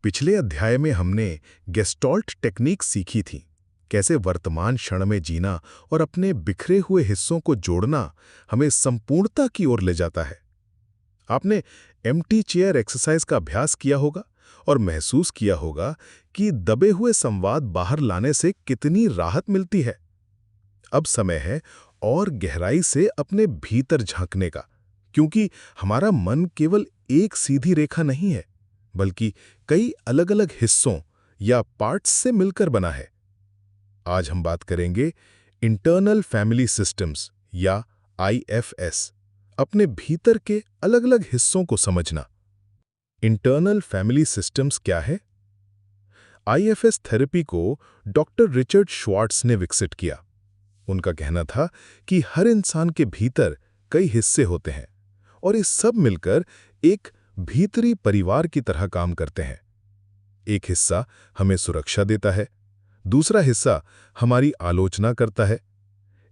पिछले अध्याय में हमने गेस्टॉल्ट टेक्निक सीखी थी। कैसे वर्तमान क्षण में जीना और अपने बिखरे हुए हिस्सों को जोड़ना हमें संपूर्णता की ओर ले जाता है। आपने एम्प्टी चेयर एक्सरसाइज का अभ्यास किया होगा और महसूस किया होगा कि दबे हुए संवाद बाहर लाने से कितनी राहत मिलती है। अब समय है और गहराई से अपने भीतर झांकने का, क्योंकि हमारा मन केवल एक सीधी रेखा नहीं है, बल्कि कई अलग-अलग हिस्सों या पार्ट्स से मिलकर बना है। आज हम बात करेंगे इंटरनल फैमिली सिस्टम्स या आईएफएस, अपने भीतर के अलग-अलग हिस्सों को समझना। इंटरनल फैमिली सिस्टम्स क्या है? आईएफएस थेरेपी को डॉक्टर रिचर्ड श्वार्ट्ज ने विकसित किया। उनका कहना था कि हर इंसान के भीतर कई हिस्से होते हैं और ये सब मिलकर एक भीतरी परिवार की तरह काम करते हैं। एक हिस्सा हमें सुरक्षा देता है, दूसरा हिस्सा हमारी आलोचना करता है,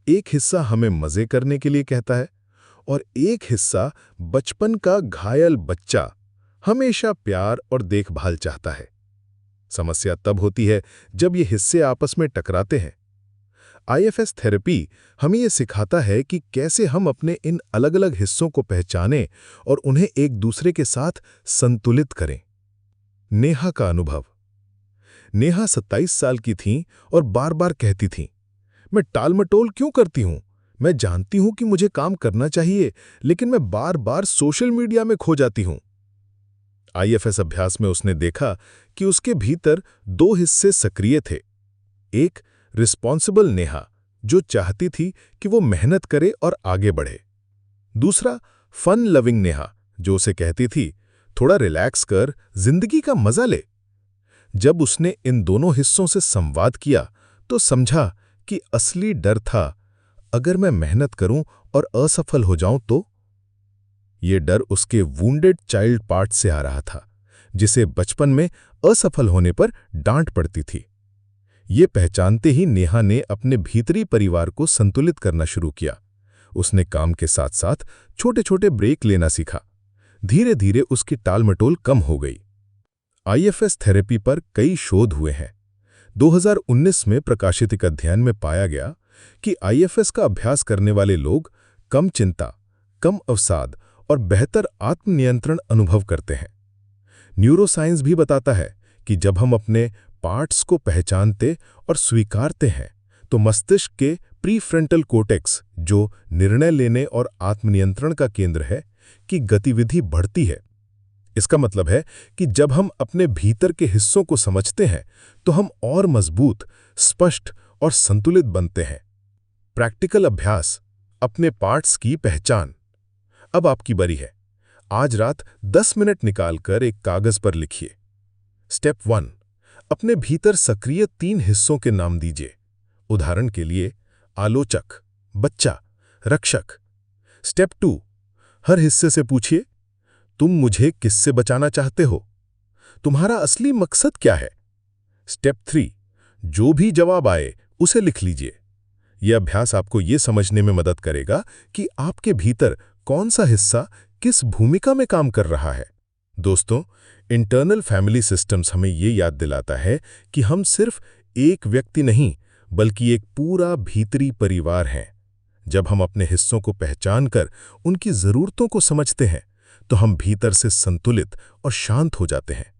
एक हिस्सा हमें मजे करने के लिए कहता है और एक हिस्सा बचपन का घायल बच्चा हमेशा प्यार और देखभाल चाहता है। समस्या तब होती है जब ये हिस्से आपस में टकराते हैं। आईएफएस थेरेपी हमें ये सिखाता है कि कैसे हम अपने इन अलग-अलग हिस्सों को पहचानें और उन्हें एक दूसरे के साथ संतुलित करें। नेहा का अनुभव। नेहा 27 साल की थीं और बार-बार कहती थीं, मैं टालमटोल क्यों करती हूं? मैं जानती हूं कि मुझे काम करना चाहिए, लेकिन मैं बार-बार सोशल मीडिया में खो जाती हूं। आईएफएस अभ्यास में उसने देखा कि उसके भीतर दो हिस्से सक्रिय थे। एक रिस्पॉन्सिबल नेहा, जो चाहती थी कि वो मेहनत करे और आगे बढ़े। दूसरा फन लविंग नेहा, जो उसे कहती थी, थोड़ा रिलैक्स कर, जिंदगी का मजा ले। जब उसने इन दोनों हिस्सों से संवाद किया तो समझा कि असली डर था, अगर मैं मेहनत करूं और असफल हो जाऊं तो? ये डर उसके वुंडेड चाइल्ड पार्ट से आ रहा था, जिसे बचपन में असफल होने पर डांट पड़ती थी। ये पहचानते ही नेहा ने अपने भीतरी परिवार को संतुलित करना शुरू किया। उसने काम के साथ साथ छोटे-छोटे ब्रेक लेना सीखा। धीरे-धीरे उसकी टालमटोल कम हो गई। आईएफएस थेरेपी पर कई शोध हुए हैं। 2019 में प्रकाशित एक अध्ययन में पाया गया कि आईएफएस का अभ्यास करने वाले लोग कम चिंता, कम अवसाद और बेहतर आत्मनियंत्रण अनुभव करते हैं। न्यूरोसाइंस भी बताता है कि जब हम अपने पार्ट्स को पहचानते और स्वीकारते हैं तो मस्तिष्क के प्रीफ्रंटल कोर्टेक्स, जो निर्णय लेने और आत्मनियंत्रण का केंद्र है, की गतिविधि बढ़ती है। इसका मतलब है कि जब हम अपने भीतर के हिस्सों को समझते हैं तो हम और मजबूत, स्पष्ट और संतुलित बनते हैं। प्रैक्टिकल अभ्यास, अपने पार्ट्स की पहचान। अब आपकी बारी है। आज रात 10 मिनट निकालकर एक कागज पर लिखिए। स्टेप 1, अपने भीतर सक्रिय 3 हिस्सों के नाम दीजिए। उदाहरण के लिए, आलोचक, बच्चा, रक्षक। स्टेप 2, हर हिस्से से पूछिए, तुम मुझे किससे बचाना चाहते हो? तुम्हारा असली मकसद क्या है? स्टेप 3, जो भी जवाब आए उसे लिख लीजिए। यह अभ्यास आपको ये समझने में मदद करेगा कि आपके भीतर कौन सा हिस्सा किस भूमिका में काम कर रहा है। दोस्तों, इंटरनल फैमिली सिस्टम्स हमें ये याद दिलाता है कि हम सिर्फ एक व्यक्ति नहीं, बल्कि एक पूरा भीतरी परिवार हैं। जब हम अपने हिस्सों को पहचानकर उनकी ज़रूरतों को समझते हैं तो हम भीतर से संतुलित और शांत हो जाते हैं।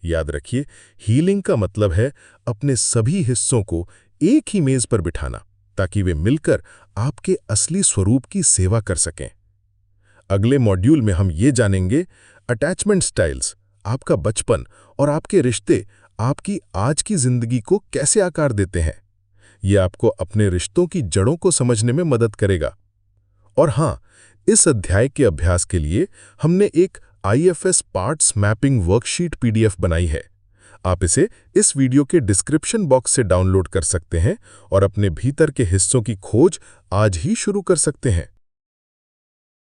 याद रखिए, हीलिंग का मतलब है अपने सभी हिस्सों को एक ही मेज पर बिठाना, ताकि वे मिलकर आपके असली स्वरूप की सेवा कर सकें। अगले मॉड्यूल में हम ये जानेंगे, अटैचमेंट स्टाइल्स, आपका बचपन और आपके रिश्ते आपकी आज की जिंदगी को कैसे आकार देते हैं। ये आपको अपने रिश्तों की जड़ों को समझने में मदद करेगा। और हाँ, इस अध्याय के अभ्यास के लिए हमने एक IFS parts mapping worksheet PDF बनाई है। आप इसे इस वीडियो के डिस्क्रिप्शन बॉक्स से डाउनलोड कर सकते हैं और अपने भीतर के हिस्सों की खोज आज ही शुरू कर सकते हैं।